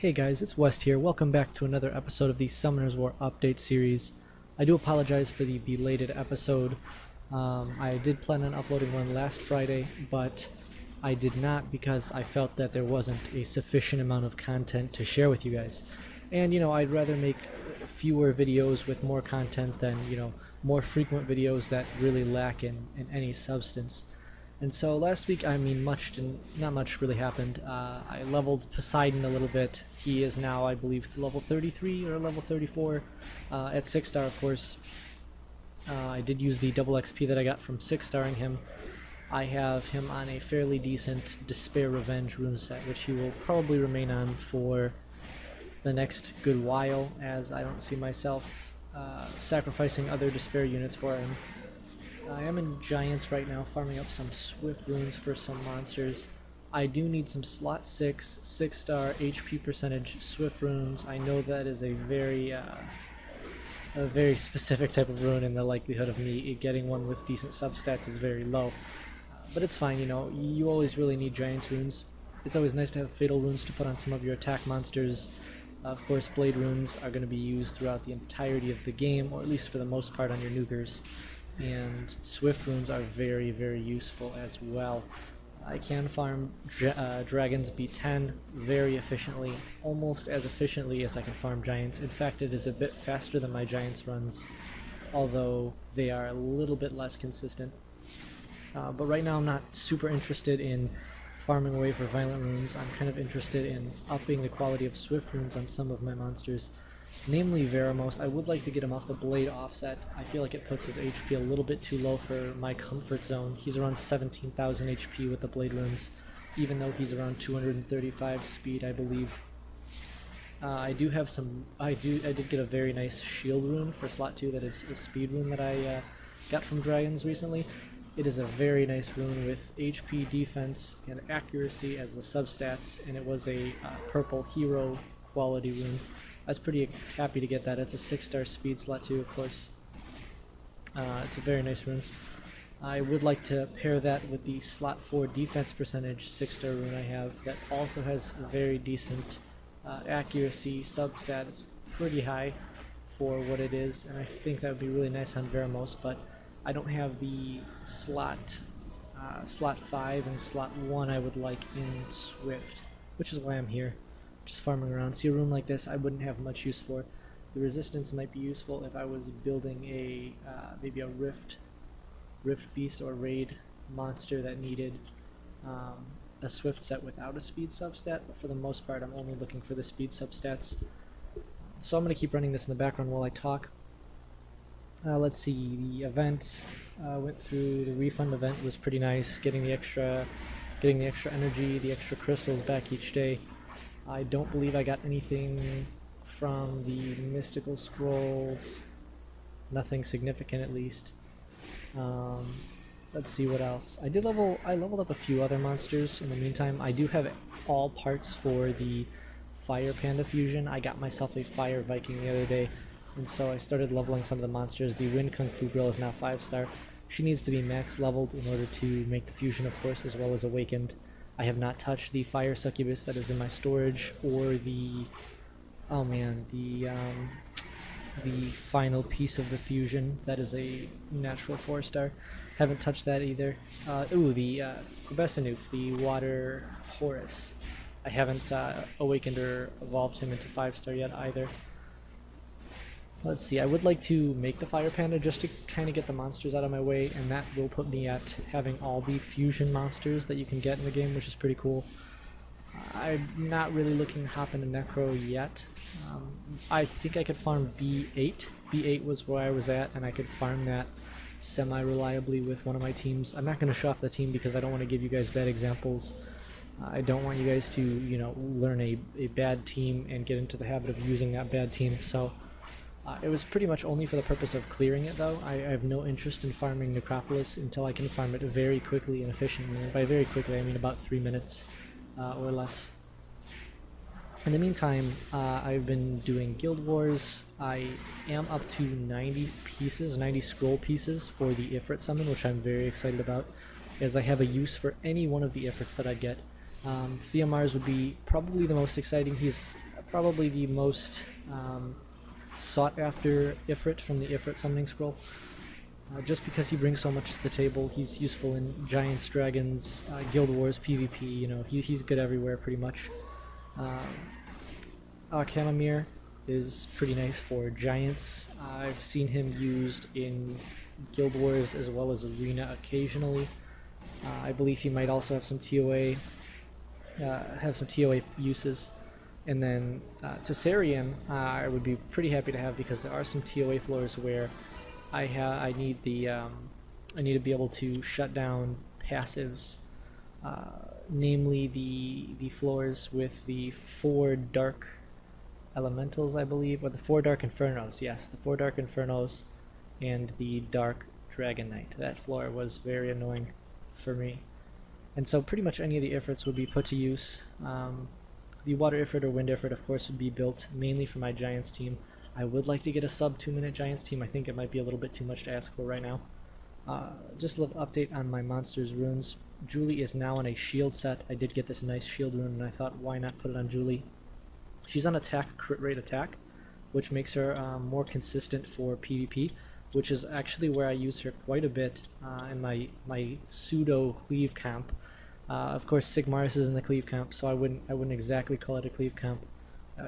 Hey guys, it's West here. Welcome back to another episode of the Summoners War update series. I do apologize for the belated episode. I did plan on uploading one last Friday, but I did not because I felt that there wasn't a sufficient amount of content to share with you guys. And, I'd rather make fewer videos with more content than, more frequent videos that really lack in any substance. And so last week, not much really happened. I leveled Poseidon a little bit. He is now, I believe, level 33 or level 34 at 6-star, of course. I did use the double XP that I got from 6-starring him. I have him on a fairly decent Despair Revenge rune set, which he will probably remain on for the next good while, as I don't see myself sacrificing other Despair units for him. I am in Giants right now, farming up some Swift runes for some monsters. I do need some slot 6, 6-star HP percentage Swift runes. I know that is a very specific type of rune, and the likelihood of me getting one with decent substats is very low. But it's fine, you always really need Giants runes. It's always nice to have Fatal runes to put on some of your attack monsters. Of course, Blade runes are going to be used throughout the entirety of the game, or at least for the most part on your nukers. And Swift runes are very, very useful as well. I can farm Dragons B10 very efficiently, almost as efficiently as I can farm Giants. In fact, it is a bit faster than my Giants runs, although they are a little bit less consistent. But right now I'm not super interested in farming away for Violent runes. I'm kind of interested in upping the quality of Swift runes on some of my monsters. Namely Veramos. I would like to get him off the Blade offset. I feel like it puts his HP a little bit too low for my comfort zone. He's around 17,000 HP with the Blade runes, even though he's around 235 speed, I believe. I did get a very nice shield rune for slot 2, that is a speed rune that I got from Dragons recently. It is a very nice rune with HP, defense, and accuracy as the substats, and it was a purple hero quality rune. I was pretty happy to get that. It's a 6-star speed slot too, of course. It's a very nice rune. I would like to pair that with the slot 4 defense percentage 6-star rune I have that also has very decent accuracy substat. It's pretty high for what it is, and I think that would be really nice on Veramos, but I don't have the slot 5 and slot 1 I would like in Swift, which is why I'm here. Just farming around. See, a rune like this I wouldn't have much use for. The resistance might be useful if I was building a maybe a rift beast or raid monster that needed a Swift set without a speed substat, but for the most part I'm only looking for the speed substats. So I'm going to keep running this in the background while I talk. Let's see, the event went through. The refund event was pretty nice, getting the extra energy, the extra crystals back each day. I don't believe I got anything from the mystical scrolls, nothing significant at least. Let's see what else. I leveled up a few other monsters in the meantime. I do have all parts for the Fire Panda fusion. I got myself a Fire Viking the other day, and so I started leveling some of the monsters. The Wind Kung Fu Girl is now 5-star. She needs to be max leveled in order to make the fusion, of course, as well as Awakened. I have not touched the Fire Succubus that is in my storage, or the final piece of the fusion that is a natural 4-star. Haven't touched that either. The Quebesanoof, the Water Horus. I haven't awakened or evolved him into 5-star yet either. Let's see, I would like to make the Fire Panda just to kind of get the monsters out of my way, and that will put me at having all the fusion monsters that you can get in the game, which is pretty cool. I'm not really looking to hop into Necro yet. I think I could farm B8. B8 was where I was at, and I could farm that semi-reliably with one of my teams. I'm not going to show off the team because I don't want to give you guys bad examples. I don't want you guys to, learn a bad team and get into the habit of using that bad team, so it was pretty much only for the purpose of clearing it, though. I have no interest in farming Necropolis until I can farm it very quickly and efficiently. And by very quickly, I mean about 3 minutes or less. In the meantime, I've been doing Guild Wars. I am up to 90 scroll pieces for the Ifrit summon, which I'm very excited about, as I have a use for any one of the Ifrits that I get. Theomars would be probably the most exciting. He's probably the most sought after Ifrit from the Ifrit summoning scroll. Just because he brings so much to the table, he's useful in Giants, Dragons, Guild Wars, PvP, you know, he's good everywhere pretty much. Chamomere is pretty nice for Giants. I've seen him used in Guild Wars as well as Arena occasionally. I believe he might also have some TOA uses. And then Tessarian I would be pretty happy to have, because there are some TOA floors where I need to be able to shut down passives, namely the floors with the 4 dark elementals, I believe, or the 4 dark infernos. Yes, the 4 dark infernos and the dark dragon knight. That floor was very annoying for me, and so pretty much any of the Ifrits would be put to use. The water Ifrit or wind Ifrit, of course, would be built mainly for my Giants team. I would like to get a sub 2-minute Giants team. I think it might be a little bit too much to ask for right now. Just a little update on my monsters runes. Julie is now on a shield set. I did get this nice shield rune, and I thought, why not put it on Julie? She's on attack, crit rate attack, which makes her more consistent for PvP, which is actually where I use her quite a bit in my pseudo cleave camp. Of course, Sigmaris is in the cleave camp, so I wouldn't exactly call it a cleave camp.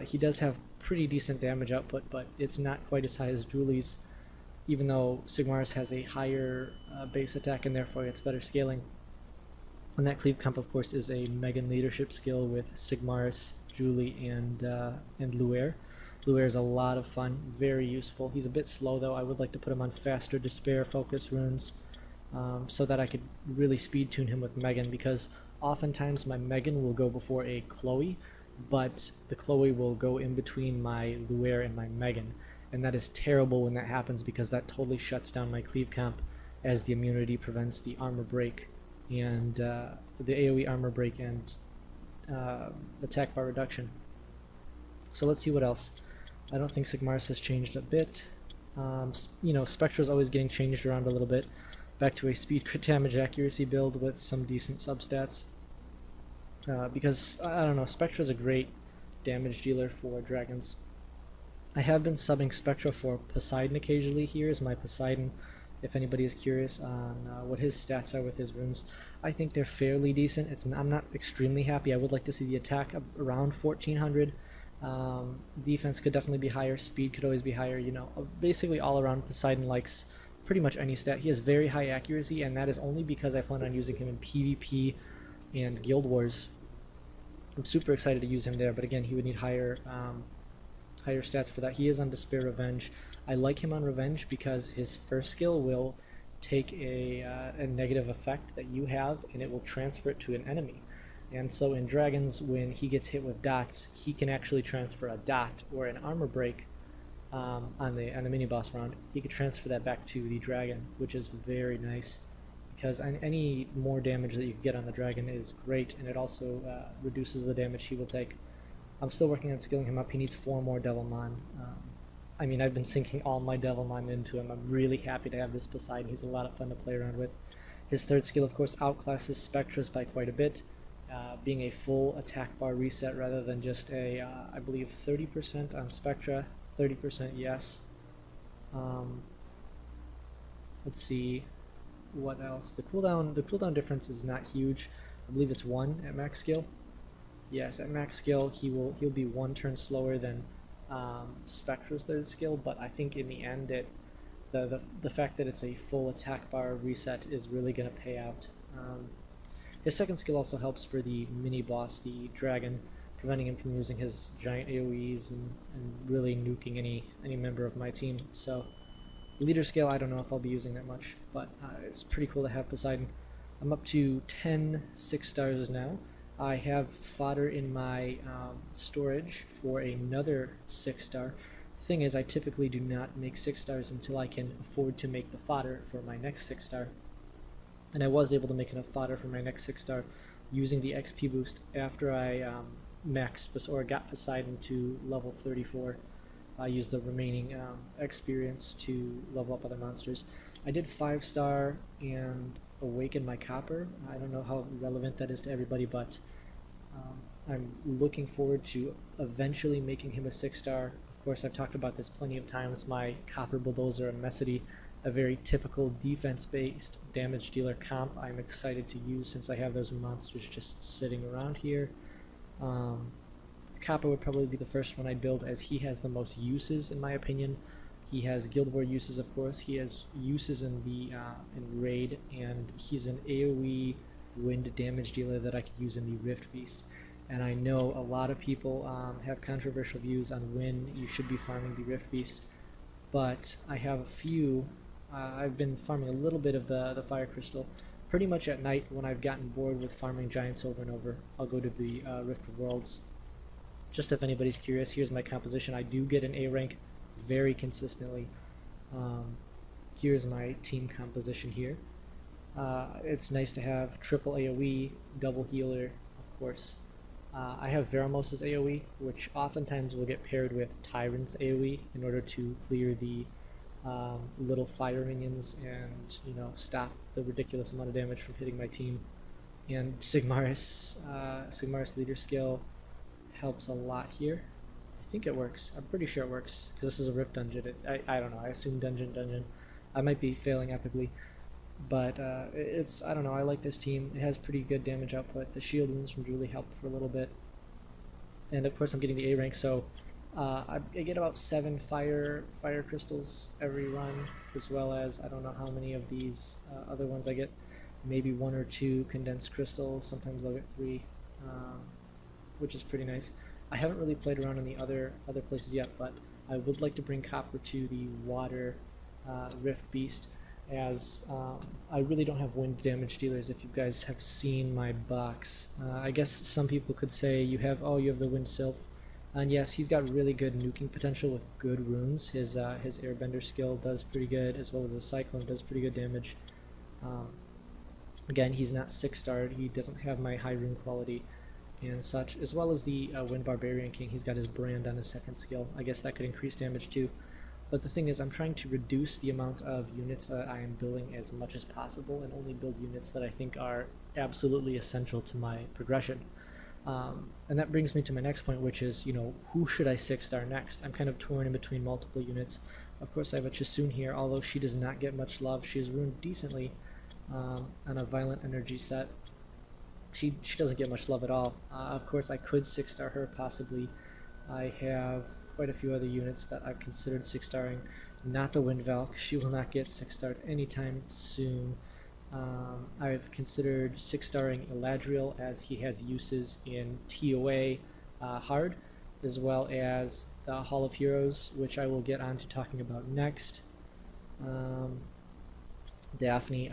He does have pretty decent damage output, but it's not quite as high as Julie's, even though Sigmaris has a higher base attack and therefore it's better scaling. And that cleave camp, of course, is a Megan leadership skill with Sigmaris, Julie, and Luer. Luer is a lot of fun, very useful. He's a bit slow though. I would like to put him on faster despair focus runes, so that I could really speed tune him with Megan, because oftentimes my Megan will go before a Chloe, but the Chloe will go in between my Luer and my Megan, and that is terrible when that happens, because that totally shuts down my cleave camp, as the immunity prevents the armor break and the AoE armor break and attack bar reduction. So let's see what else. I don't think Sigmaris has changed a bit. You know, Spectra's always getting changed around a little bit. Back to a speed crit damage accuracy build with some decent substats. Because, I don't know, Spectra's a great damage dealer for dragons. I have been subbing Spectra for Poseidon occasionally. Here is my Poseidon, if anybody is curious on what his stats are with his runes. I think they're fairly decent. I'm not extremely happy. I would like to see the attack around 1400. Defense could definitely be higher. Speed could always be higher. You know, basically all around Poseidon likes pretty much any stat. He has very high accuracy, and that is only because I plan on using him in PvP and Guild Wars. I'm super excited to use him there, but again, he would need higher stats for that. He is on Despair Revenge. I like him on Revenge because his first skill will take a negative effect that you have, and it will transfer it to an enemy. And so in Dragons, when he gets hit with dots, he can actually transfer a dot or an armor break on the mini boss round. He could transfer that back to the dragon, which is very nice, because any more damage that you can get on the dragon is great, and it also reduces the damage he will take. I'm still working on skilling him up. He needs 4 more Devilmon. I mean, I've been sinking all my Devilmon into him. I'm really happy to have this Poseidon. He's a lot of fun to play around with. His third skill, of course, outclasses Spectra's by quite a bit, being a full attack bar reset rather than just a, I believe, 30% on Spectra, 30% yes. Let's see what else. The cooldown difference is not huge. I believe it's 1 at max skill. Yes, at max skill he'll be 1 turn slower than Spectra's third skill, but I think in the end the fact that it's a full attack bar reset is really going to pay out. His second skill also helps for the mini boss, the dragon, preventing him from using his giant AoEs and really nuking any member of my team. So leader skill, I don't know if I'll be using that much, but it's pretty cool to have Poseidon. I'm up to 10 6 stars now. I have fodder in my storage for another 6 star. The thing is, I typically do not make 6 stars until I can afford to make the fodder for my next 6 star. And I was able to make enough fodder for my next 6 star using the XP boost after I maxed or got Poseidon to level 34. I used the remaining experience to level up other monsters. I did 5 star and awaken my copper. I don't know how relevant that is to everybody, but I'm looking forward to eventually making him a 6-star. Of course, I've talked about this plenty of times. My Copper Bulldozer Immensity, a very typical defense-based damage dealer comp I'm excited to use since I have those monsters just sitting around here. Copper would probably be the first one I'd build, as he has the most uses in my opinion. He has Guild War uses, of course. He has uses in the in Raid, and he's an AoE wind damage dealer that I could use in the Rift Beast. And I know a lot of people have controversial views on when you should be farming the Rift Beast, but I have a few. I've been farming a little bit of the Fire Crystal. Pretty much at night when I've gotten bored with farming giants over and over, I'll go to the Rift of Worlds. Just if anybody's curious, here's my composition. I do get an A rank very consistently. Here's my team composition here. It's nice to have triple AoE, double healer, of course. I have Veromos's AoE, which oftentimes will get paired with Tyrant's AoE in order to clear the little fire minions and, you know, stop the ridiculous amount of damage from hitting my team. And Sigmaris leader skill helps a lot here. I think it works. I'm pretty sure it works because this is a Rift dungeon. I don't know. I assume dungeon. I might be failing epically, but I don't know. I like this team. It has pretty good damage output. The shield wounds from Julie helped for a little bit, and of course I'm getting the A rank, so I get about 7 fire crystals every run, as well as I don't know how many of these other ones I get. Maybe 1 or 2 condensed crystals. Sometimes I'll get 3. Which is pretty nice. I haven't really played around in the other places yet, but I would like to bring Copper to the water Rift Beast, as I really don't have wind damage dealers. If you guys have seen my box, I guess some people could say you have the wind sylph, and yes, he's got really good nuking potential with good runes. His airbender skill does pretty good, as well as his cyclone does pretty good damage. Again, he's not 6-starred. He doesn't have my high rune quality and such, as well as the Wind Barbarian King. He's got his brand on his 2nd skill. I guess that could increase damage too. But the thing is, I'm trying to reduce the amount of units that I am building as much as possible, and only build units that I think are absolutely essential to my progression. And that brings me to my next point, which is, you know, who should I 6-star next? I'm kind of torn in between multiple units. Of course, I have a Chisoon here, although she does not get much love. She is ruined decently on a Violent Energy set. She doesn't get much love at all. Of course, I could 6-star her, possibly. I have quite a few other units that I've considered 6-starring. Not the Wind Valk. She will not get 6-starred anytime soon. I've considered 6-starring Eladriel, as he has uses in TOA hard, as well as the Hall of Heroes, which I will get on to talking about next. Daphne.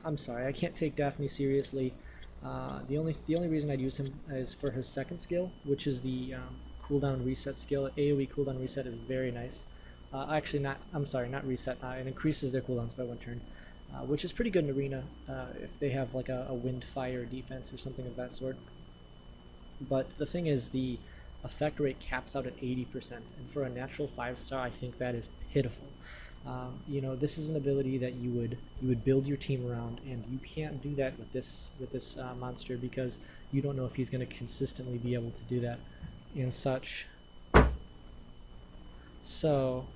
I'm sorry, I can't take Daphne seriously. The only reason I'd use him is for his 2nd skill, which is the cooldown reset skill. AoE cooldown reset is very nice. Actually, not reset. It increases their cooldowns by 1 turn, which is pretty good in arena if they have like a wind fire defense or something of that sort. But the thing is, the effect rate caps out at 80%, and for a natural 5-star, I think that is pitiful. You know, this is an ability that you would build your team around, and you can't do that with this monster, because you don't know if he's going to consistently be able to do that and such. So,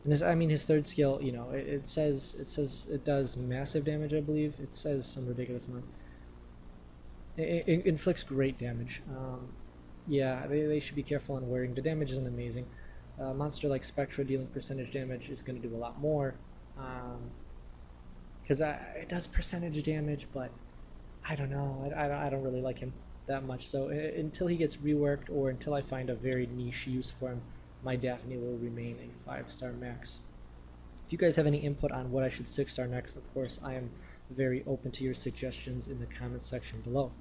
and his 3rd skill, you know, it says it does massive damage. I believe it says some ridiculous amount. It inflicts great damage. Yeah, they should be careful on wording. The damage isn't amazing. A monster like Spectra dealing percentage damage is going to do a lot more, because it does percentage damage, but I don't know. I don't really like him that much. So until he gets reworked, or until I find a very niche use for him, my Daphne will remain a 5-star max. If you guys have any input on what I should 6-star next, of course, I am very open to your suggestions in the comment section below.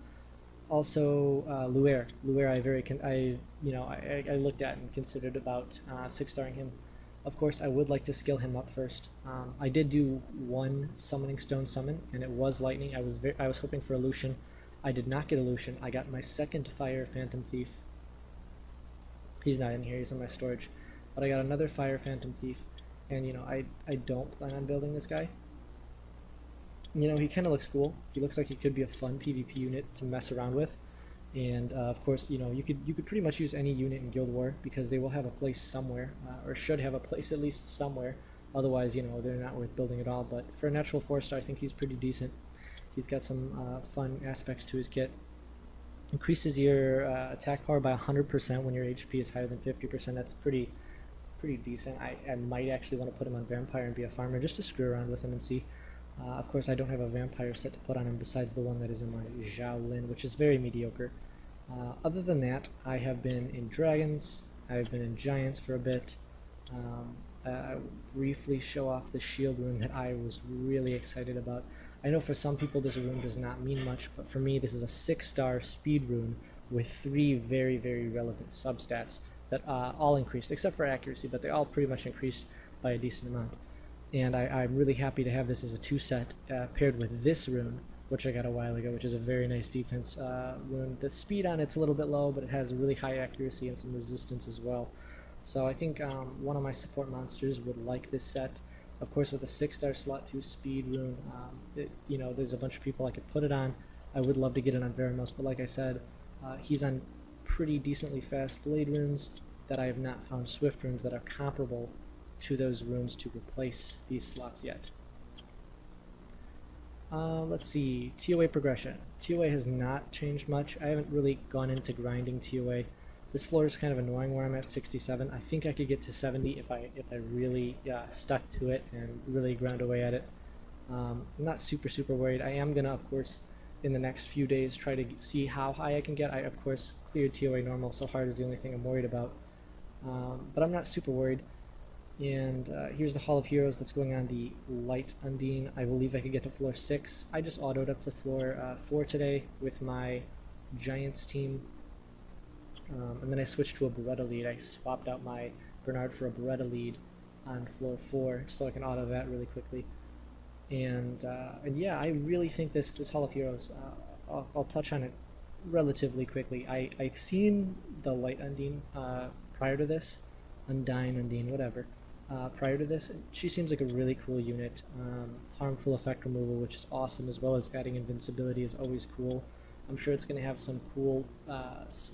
Also, Luer, I looked at and considered about 6-starring him. Of course, I would like to skill him up first. I did do 1 Summoning Stone summon, and it was lightning. I was hoping for Illusion. I did not get Illusion. I got my 2nd Fire Phantom Thief. He's not in here. He's in my storage. But I got another Fire Phantom Thief, and you know, I don't plan on building this guy. You know, he kind of looks cool. He looks like he could be a fun PvP unit to mess around with. And of course, you could pretty much use any unit in Guild War because they will have a place somewhere, or should have a place at least somewhere. Otherwise, they're not worth building at all. But for a natural 4-star, I think he's pretty decent. He's got some fun aspects to his kit. Increases your attack power by 100% when your HP is higher than 50%. That's pretty decent. I might actually want to put him on Vampire and be a farmer just to screw around with him and see. Of course, I don't have a Vampire set to put on him besides the one that is in my Shaolin, which is very mediocre. Other than that, I have been in Dragons, I've been in Giants for a bit. I'll briefly show off the shield rune that I was really excited about. I know for some people this rune does not mean much, but for me this is a 6-star speed rune with 3 very, very relevant substats that all increased, except for accuracy, but they all pretty much increased by a decent amount. And I'm really happy to have this as a 2-set paired with this rune, which I got a while ago, which is a very nice defense rune. The speed on it's a little bit low, but it has a really high accuracy and some resistance as well. So I think one of my support monsters would like this set. Of course, with a 6-star slot 2 speed rune, there's a bunch of people I could put it on. I would love to get it on Veramos, but like I said, he's on pretty decently fast blade runes that I have not found swift runes that are comparable to those runes to replace these slots yet. Let's see, TOA progression. TOA has not changed much. I haven't really gone into grinding TOA. This floor is kind of annoying where I'm at 67. I think I could get to 70 if I really stuck to it and really ground away at it. I'm not super worried. I am gonna, of course, in the next few days try to see how high I can get. I of course cleared TOA normal, so hard is the only thing I'm worried about. But I'm not super worried. And here's the Hall of Heroes that's going on the Light Undine. I believe I could get to floor 6. I just autoed up to floor 4 today with my Giants team. And then I switched to a Beretta lead. I swapped out my Bernard for a Beretta lead on floor 4 so I can auto that really quickly. And yeah, I really think this Hall of Heroes, I'll touch on it relatively quickly. I've seen the Light Undine prior to this, Undine, whatever. Prior to this, she seems like a really cool unit. Harmful effect removal, which is awesome, as well as adding invincibility is always cool. I'm sure it's going to have some cool,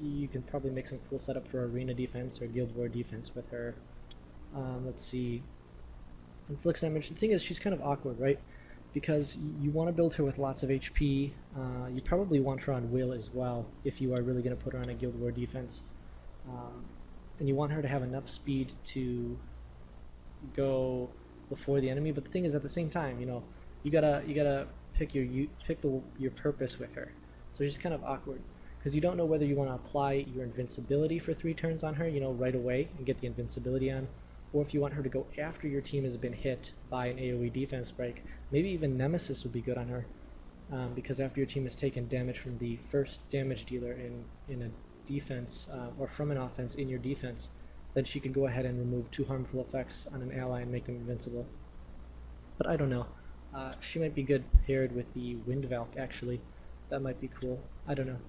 you can probably make some cool setup for arena defense or guild war defense with her. Let's see. Inflicts damage. The thing is, she's kind of awkward, right? Because you want to build her with lots of HP. You probably want her on will as well, if you are really going to put her on a guild war defense. And you want her to have enough speed to go before the enemy. But the thing is, at the same time, you gotta pick your purpose with her. So she's kind of awkward because you don't know whether you want to apply your invincibility for 3 turns on her, right away and get the invincibility on, or if you want her to go after your team has been hit by an AoE defense break. Maybe even Nemesis would be good on her, because after your team has taken damage from the first damage dealer in a defense, or from an offense in your defense, then she can go ahead and remove 2 harmful effects on an ally and make them invincible. But I don't know. She might be good paired with the Windvalk, actually. That might be cool. I don't know.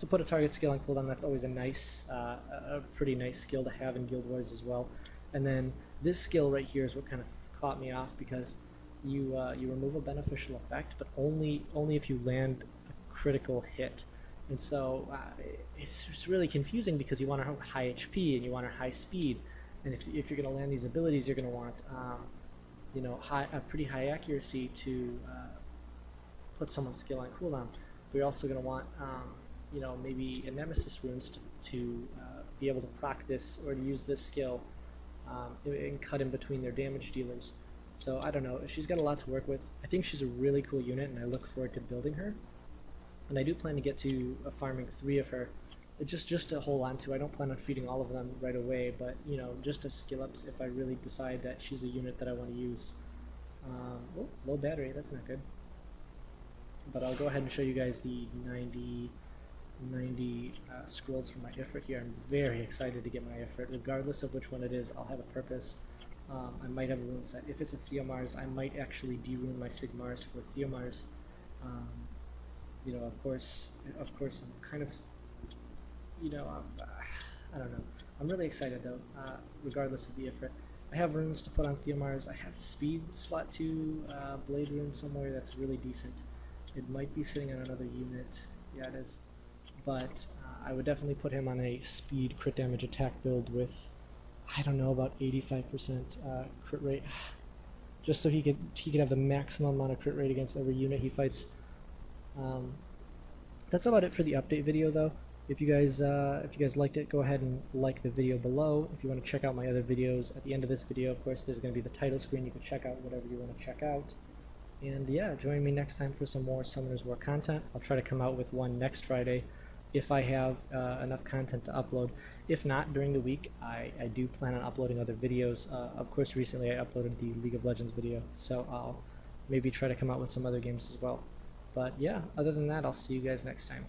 To put a target skill on cooldown, that's always a pretty nice skill to have in Guild Wars as well. And then this skill right here is what kind of caught me off, because you remove a beneficial effect, but only if you land a critical hit. And so it's really confusing because you want her high HP and you want her high speed, and if you're going to land these abilities, you're going to want a pretty high accuracy to put someone's skill on cooldown. But you're also going to want maybe a Nemesis runes to be able to proc this or to use this skill and cut in between their damage dealers. So I don't know. She's got a lot to work with. I think she's a really cool unit, and I look forward to building her. And I do plan to get to farming 3 of her, just to hold on to. I don't plan on feeding all of them right away, but just as skill ups if I really decide that she's a unit that I want to use. Oh, low battery, that's not good. But I'll go ahead and show you guys the 90 scrolls for my Ifrit here. I'm very excited to get my Ifrit. Regardless of which one it is, I'll have a purpose. I might have a rune set. If it's a Theomars, I might actually de-rune my Sigmars for Theomars. Of course, I'm kind of, I don't know. I'm really excited though, regardless of the Ifrit. I have runes to put on Theomars. I have speed slot 2 blade rune somewhere that's really decent. It might be sitting on another unit. Yeah, it is. But I would definitely put him on a speed crit damage attack build with, I don't know, about 85% crit rate, just so he could have the maximum amount of crit rate against every unit he fights. That's about it for the update video, though. If you guys liked it, go ahead and like the video below. If you want to check out my other videos, at the end of this video, of course, there's going to be the title screen. You can check out whatever you want to check out. And yeah, join me next time for some more Summoners War content. I'll try to come out with one next Friday if I have enough content to upload. If not, during the week, I do plan on uploading other videos. Of course, recently I uploaded the League of Legends video, so I'll maybe try to come out with some other games as well. But yeah, other than that, I'll see you guys next time.